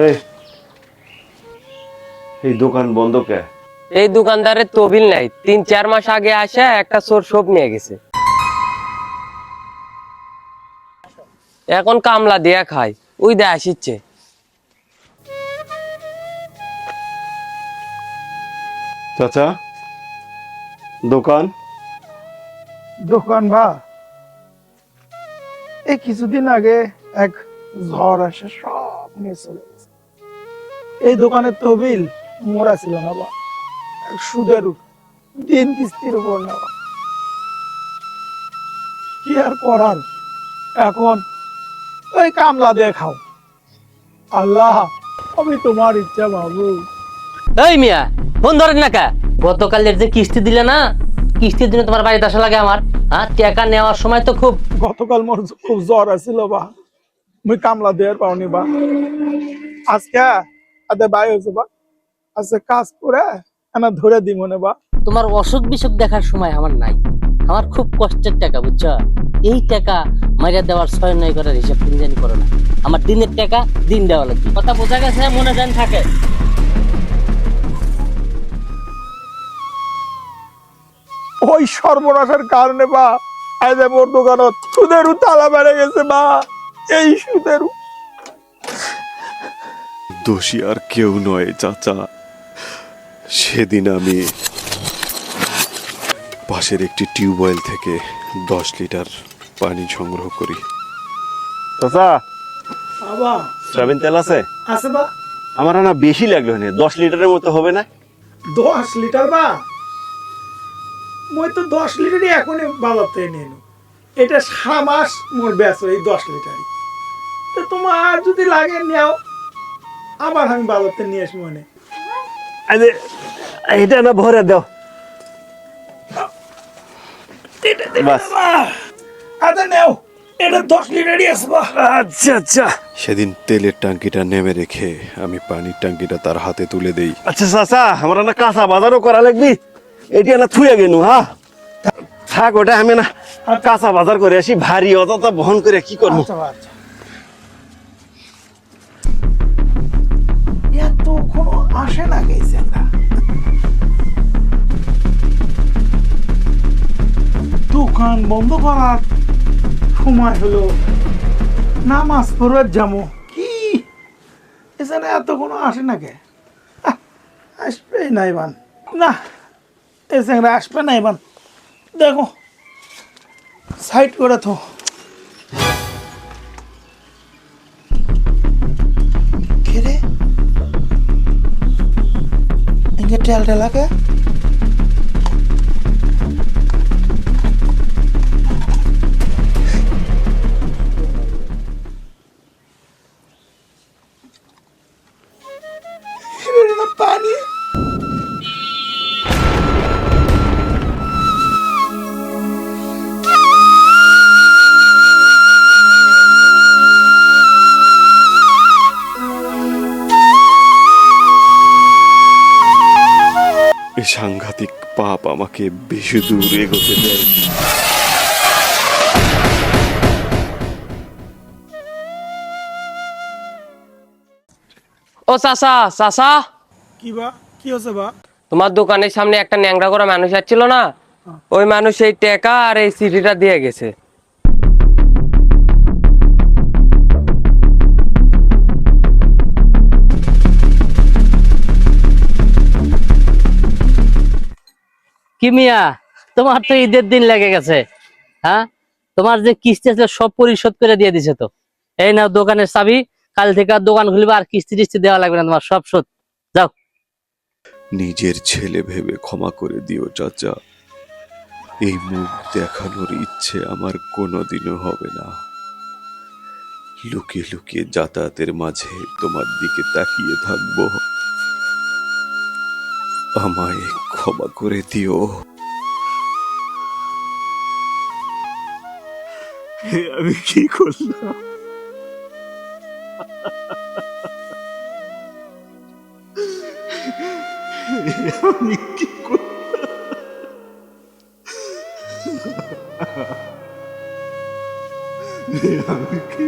এই এই দোকান বন্ধ কে? এই দোকানদারের তবিল নাই, 3-4 মাস আগে আসা একটা চোর সব নিয়ে গেছে। এখন কামলা দিয়া খায়, ওই দে আসিচ্ছে। চাচা, দোকান দোকান বা এই কিছুদিন আগে এক ঝড় আসে সব নিয়ে চলে গেছে। এই দোকানের তহবিল মোরা ছিল না বা, এক সুদের দিন কিস্তির উপর নেওয়া। কি আর করার, এখন ওই কামলা দিয়ে খাও। আল্লাহ, আমি তোমার ইচ্ছা বাবু। এই মিয়া, ফোন ধরেন না কা? গতকালের যে কিস্তি দিলে না, কিস্তির দিনে তোমার বাড়িতে আসা লাগে আমার। হ্যাঁ, টাকা নেওয়ার সময় তো খুব গতকাল মোর খুব জ্বর আছিল বা, মুই কামলা দেওয়ার পাওনি বা। আজকে আদে বাই হয়েছে বা, আজকে কাজ করে এনা ধরে দি মনে বা। তোমার অসুখ বিসুখ দেখার সময় আমার নাই। আমার খুব কষ্টের টাকা, বুঝছো? এই টাকা মাইরা দেওয়ার 6-9 করার হিসাব তুমি জানি করো না। আমার দিনের টাকা দিন দেওয়া লাগবে, কথা বোঝা গেছে? মনে জান থাকে। ওই সর্বনাশের কারণে বা আইদে মোর দোকানত সুদেরও তালা বেড়ে গেছে বা। এই সুদেরও দোষী আর কেউ নয় চাচা। সেদিন আমি পাশের একটি টিউবওয়েল থেকে 10 লিটার পানি সংগ্রহ করি। চাচা, বাবা সয়াবিন তেল আছে? আছে বা। আমার না বেশি লাগলো না, 10 লিটারের মতো হবে না? 10 লিটার বা, মই তো 10 লিটারই এখনই বাজাতে নিয়ে এলো। এটা সারা মাস মোর বেচো এই 10 লিটারই। তো তোমার যদি লাগে নেও, আবার আমি বাজাতে নিয়ে আসবো মনে। এটা না ভরে দাও বাস। আচ্ছা নেও, এটা 10 লিটারই আছে বা। আচ্ছা আচ্ছা। সেদিন তেলের টাঙ্কিটা নেমে রেখে আমি পানির টাঙ্কিটা তার হাতে তুলে দেই। আচ্ছা চাচা, আমরা না কাঁচা বাজারও করা লাগবি, এটি না থুয়ে গেল। হ্যাঁ থাক, ওটা আমি না কাঁচা বাজার করে আসি, ভারী অতটা বহন করে কি করবো। আচ্ছা আচ্ছা, এত কোনো আসে না গেছে না। দোকান বন্ধ করার সময় হলো, নামাজ পড়ার যাবো কি, এখানে এত কোনো আসে না কে? আসবে নাই বান না, এখানে আসবে নাই বান। দেখো সাইড করে তো রে ইনকে টেল টেলাকে পানি। এই সাংঘাতিক পাপ আমাকে বেশি দূর এগোতে দেয়। ও চাচা, চাচা, কি বা, কি হচ্ছে বা? তোমার দোকানের সামনে একটা ন্যাংরা করা মানুষ আসছিল না, ওই মানুষ এই টাকা আর এই সিডিটা দিয়ে গেছে। কি মিয়া, তোমার তো ঈদের দিন লেগে গেছে। হ্যাঁ, তোমার যে কিস্তি ছিল সব পরিশোধ করে দিয়ে দিছে তো। এই নাও দোকানের চাবি, কাল থেকে আর দোকান খুলবে, আর কিস্তি টিস্তি দেওয়া লাগবে না, তোমার সব শোধ। যাও। নিজের ছেলে ভেবে ক্ষমা করে দিও চাচা। এই মুখ দেখানোর ইচ্ছে আমার কোনোদিনও হবে না। লুকিয়ে লুকিয়ে যাতায়াতের মাঝে তোমার দিকে তাকিয়ে থাকবো। আমায় ক্ষমা করে দিও। আমি কি করলাম? আমি কি করলাম? আমি কি